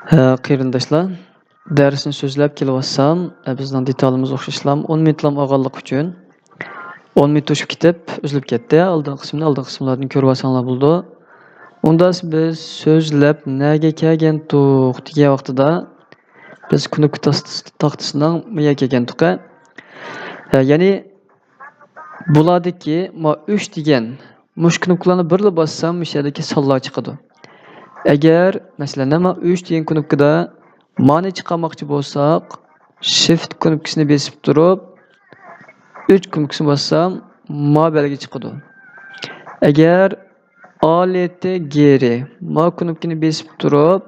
Qeyrindaşlar, dərsini sözləb kelyapsam, bizning detalimiz o'xshashlam 10 minutlam olganlik uchun 10 minut o'tib ketib, uzilib ketdi. Oldin qismlarni ko'rib olsanglar bo'ldi. Unda biz so'zlab nega kelgandik degan vaqtida biz knopka taxtasining nimaga kelgandik? Ya'ni bulardagi 3 degan mush knopkalarni birla bossam, o'shadagi sonlar chiqadi. Agar masalan nima 3 degan knopkada mani chiqarmoqchi bo'lsak, shift knopkasini bosib turib 3 knopkasini bossam, ma belgi chiqadi. Agar alt geri ma knopkasini bosib turib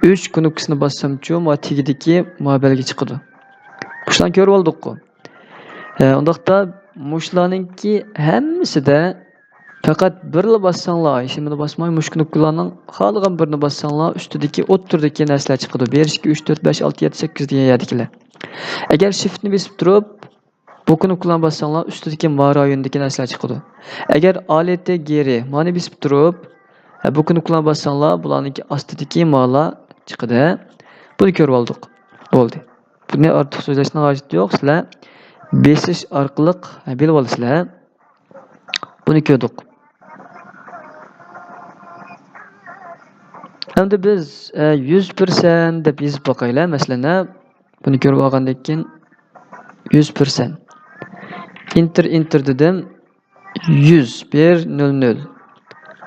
3 knopkasini bossam-chu, ma tegidagi ma belgi chiqadi. Bularni ko'rib oldik-ku. Undaqda mushlarningki hammasida faqat birla bossanglar, ishimni bosmay mush knopkalarning xohlagan birini bossanglar, ustidagi o'tturdagi narsalar chiqadi. 1 2 3 4 5 6 7 8 degan yerdagilar. Agar shiftni bosib turib bu knopkalarni bossanglar, ustidagi ma rayonidagi narsalar chiqadi. Agar alt geri mani bosib turib bu knopkalarni bossanglar, bularningki ostidagi ma'lar chiqadi. Buni ko'rib oldik. Bo'ldi. Buni ortiq so'zlashning hojati yo'q. Sizlar besish orqali bilib olasizlar. Buni ko'rdik. Endi biz 100% deb yozib boqaylar. Masalan, buni ko'rib olgandan keyin 100%. Enter dedim. 100 1 0 0.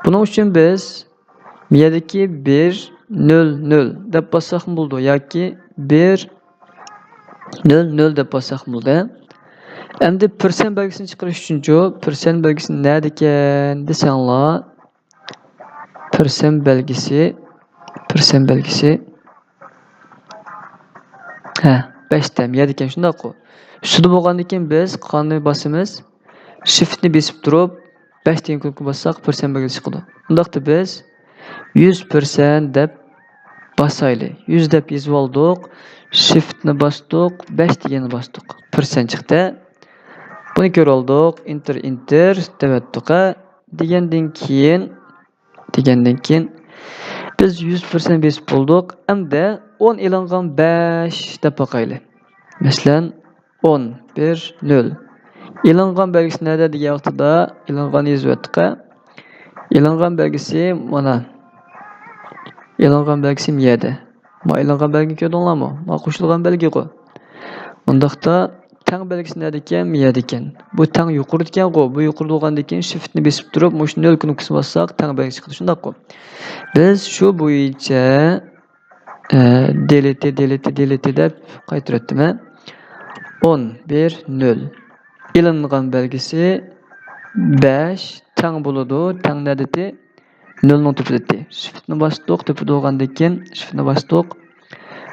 Buning uchun biz bu yerdagi 1 0 0 deb bossak bo'ldi yoki 1 0 0 deb bossak bo'ldi. Endi percent belgisini chiqarish uchun percent belgisi nerede ekan desanglar, percent belgisi 5 ta yerda ekan, shundaq-ku. Ustida bo'lgandan keyin biz qanday bosamiz? Shiftni bosib turib 5 degan knopka bossak percent belgisi chiqadi. Undaqda biz 100% deb bosaylik. 100 deb yozib oldik. Shiftni bosdik, 5 deganni bosdik. Percent chiqdi. Buni ko'rib oldik. Enter devatdik. Degandan keyin biz 100% bosib bo'ldik. Endi 10 ilingan 5 deb boqaylik. Masalan 10 1 0. Ilingan belgisi nerede degan vaqtida ilingan yozib. Ilingan belgisi mana. Ilingan belgisi mi yerda? Ma ilingan belgi ko'rdinglarmi? Ma qo'shilgan belgi-ku. Undaqda tang belgisi nerede ekan? Mi yerda ekan. Bu tang yuqorida ekan-ku. Bu yuqorida bo'lgandan keyin shiftni bosib turib, mush 0 knopkasini bossak tang belgisi chiqadi, shundaq-ku. Biz shu bo'yicha delete deb qaytaratdim. 10 1 0. Ilingan belgisi 5 tang bo'ladi. Tang nerede? 0 ning tepida. Shiftni bosdik, tepida bo'lgandan keyin shiftni bosdik.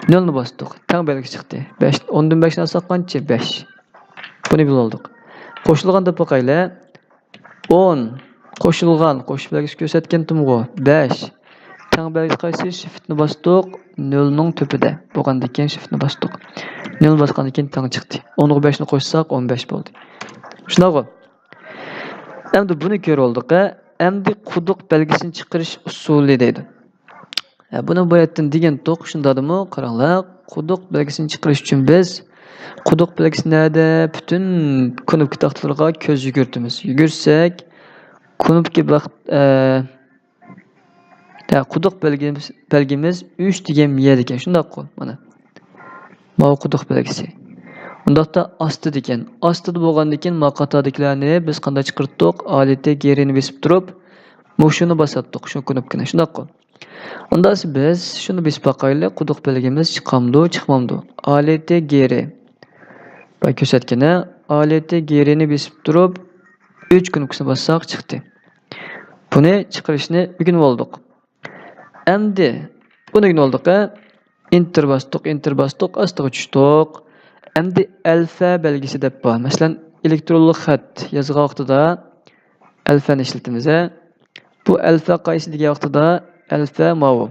0 ni bosdik. Tang belgisi chiqdi. 5 10 dan 5 ni olsak qancha? 5. Buni bilib oldik. Qo'shilgan deb boqaylar. 10 qo'shilgan, qo'shib belgisi ko'rsatgandim-ku. 5. Tang belgisi qaysi? Shiftni bosdik. 0 ning tepida bo'lgandan keyin shiftni bosdik. 0 bosgandan keyin tang chiqdi. 10 ga 5 ni qo'shsak 15 bo'ldi. Shunaqmi? Endi buni ko'rib oldik. Endi quduq belgisini chiqarish usuli deydi. Buni bu yerdan degan to'q shundadimi? Qaranglar, quduq belgisini chiqarish uchun biz quduq belgisi nerede? Bütün knopka taxtalarga ko'z yugurtimiz. Yugursak, knopka quduq belgimiz 3 degan yer ekan, shundaq-ku. Mana. Bu quduq belgisi. Undaqda osti degan. Ostida bo'lgandan keyin maqatadagilarni biz qanday chiqartdik? Alt gerini bosib turib, mushuni bosatdik, shu knopkani, shundaq-ku. Unda biz shuni bosib boqaylik, quduq belgimiz chiqamdi, chiqmamdi. Alt geri. Bak ko'rsatgani, alt gerini bosib turib 3 knopkasini bossak chiqdi. Buni chiqarishni o'rganib oldik. Endi buni o'rganib oldik. Enter bosdik, ostiga tushdik. Endi alfa belgisi deb bor. Masalan, elektronlik xat yozgan vaqtida alfani ishlatamiz. Bu alfa qaysi degan vaqtida alfa mavu.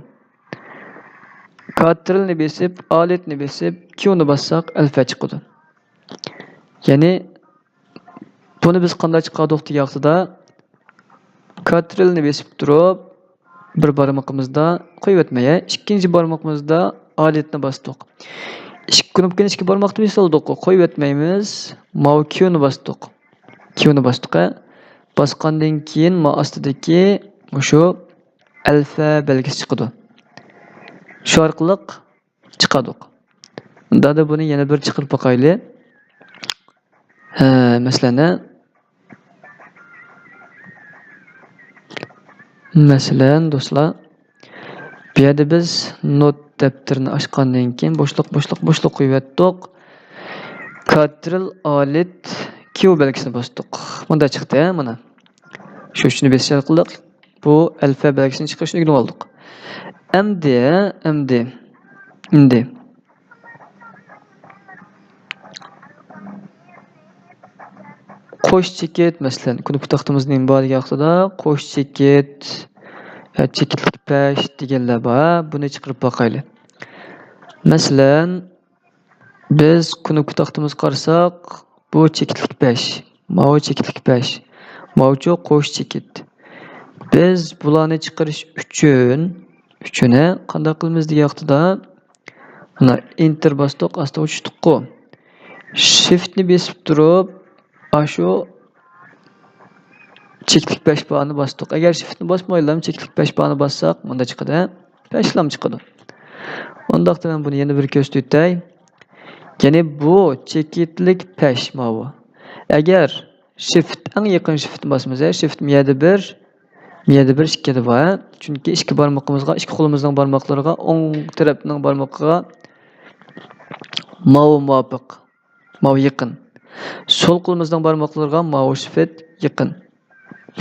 Ctrl-ni bosib, Alt-ni bosib, Q-ni bossak alfa chiqadi. Ya'ni buni biz qanday chiqardik degan vaqtida Ctrl-ni bosib turib bir barmağımızda koyup ötmeye. İkinci barmağımızda aletine bastık. İki knopkani iki barmaqda basaldık. Koyup ötmeymiz. Mav Q'ni bastık. Q'ni bastık. Basqandan keyin ma astidagi şu alfa belgisi chiqadi. Şu orqali chiqadi. Unda da buni yana bir chiqarib boqaylik. Masalan, do'stlar, bu yerda biz not daftarini ochgandan keyin bo'shliq qo'yib yotdik. Ctrl Alt Q belgisini bosdik. Bunda chiqdi, mana. Shu ishni besish orqali bu alfa belgisini chiqarishni o'rganib oldik. Endi qo'sh chekit, masalan, knop taxtamizning boriga vaqtida qo'sh chekit, chekitlik pash deganlar bor. Buni chiqarib boqaylik. Masalan, biz knop taxtamizga qarasak, bu chekitlik pash, mau chekitlik pash, mavchu qo'sh chekit. Biz bularni chiqarish uchun qanday qilamiz degan vaqtida mana enter bosdik, asta o'chishdik-ku. Shiftni besib turib, shu chekitlik pash barni bosdik. Agar shiftni bosmaylam, chekitlik pash barni bossak, bunda chiqadi. Pashlam chiqadi. Undaqda men buni yana bir ko'rsatay. Ya'ni bu chekitlik pash mavi. Agar shift eng yaqin shiftni bosmasak, shift miyada bir ikkida bor. Chunki ikki barmoqimizga, ikki qo'limizning barmoqlariga, o'ng tarafning barmoqiga mavi muvofiq, mavi yaqin. Sol qo'limizning barmoqlariga mavi shift yaqin.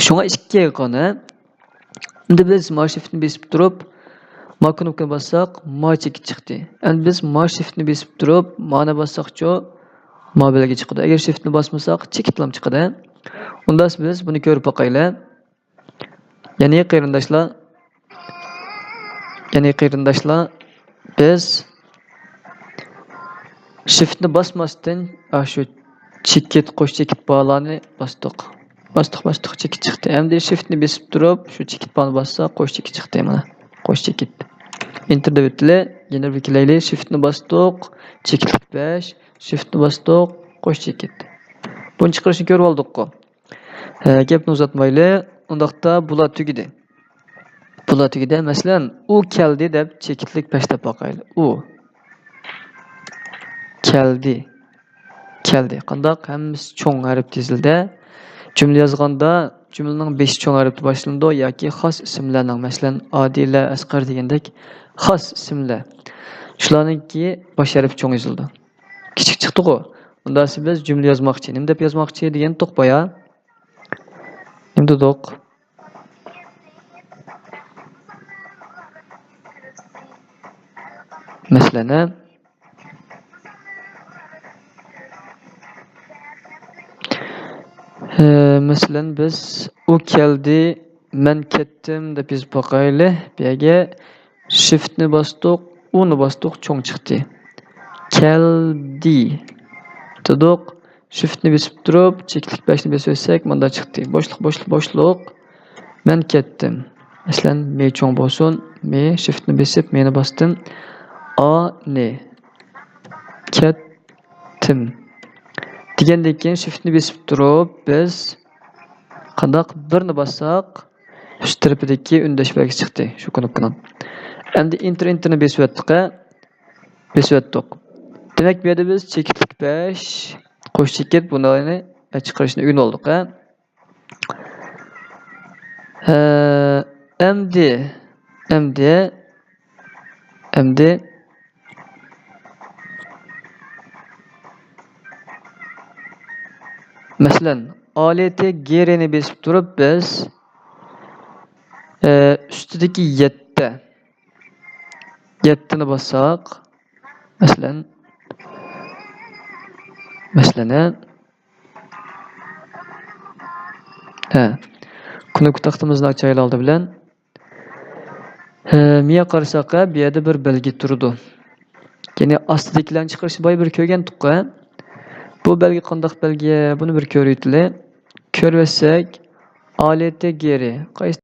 Shunga ikki yaqini. Endi biz ma shiftni besib turib, ma knopkani bossak, ma chekit chiqdi. Endi biz ma shiftni besib turib, mana bossakchi ma belgi chiqadi. Agar shiftni bosmasak, chekitlam chiqadi. Unda biz buni ko'rib boqaylik. Ya'ni qarindoshlar, biz shiftni bosmasdan shu chekit, qo'sh chekit bog'larni bosdik. Bosdik, chekit chiqdi. Endi shiftni besib turib, shu chekit bog'ni bossak, qo'sh chekit chiqdi mana. Qo'sh chekit. Enter deb o'tdi. Yana bir kelaylik. Shiftni bosdik, chekitlik pash, shiftni bosdik, qo'sh chekit. Buni chiqarishni ko'rib oldik-ku. Gapni uzatmaylik. Undaqda bular tugidi. Masalan, u keldi deb chekitlik pash deb boqaylik. U keldi. Qandaq? Hammasi cho'ng harf tezildi. Cümle yozganda cümlening 5 cho'ng harfda boshlandi yoki xos ismlarning, masalan, Odila, Asqar degandek xos ismlar. Shularningki bosh harf cho'ng yozildi. Kichik chiqdi-ku. Unda biz cümle yozmoqchi, nima deb yozmoqchi degan to'qboya. Nima dedik? Masalan, biz u keldi, men ketdim deb yozib boqaylik. Bu yerga shiftni bosdik, uni bosdik, cho'ng chiqdi. Keldi dedik. Shiftni besib turib, chekitlik pashni besib o'tsak, bunda chiqdi. Bo'shliq. Men ketdim. Masalan, me cho'ng bo'lsin. Me shiftni besib, meni bosdim. Ne ketdim degandek keyin shiftni besib turib, biz qandaq birni bossak, shu tarafidagi undash belgisi chiqdi, shu knopkadan. Endi enterni besib o'tdik. Demak, bu yerda biz chekitlik pash, qo'sh chekit bularni chiqarishni o'rganib oldik. Endi masalan, olati gerini besib turib, biz ustidagi 7ni bossak, masalan, knop taxtamizni ochaylik oldi bilan. Miya qarasak, bu yerda bir belgi turdi. Ya'ni ostidagilarni chiqarishni boy bir ko'rgandik-ku. Bu belgi qandaq belgi? Buni bir ko'raylik. Ko'rsak, olati geri qaysi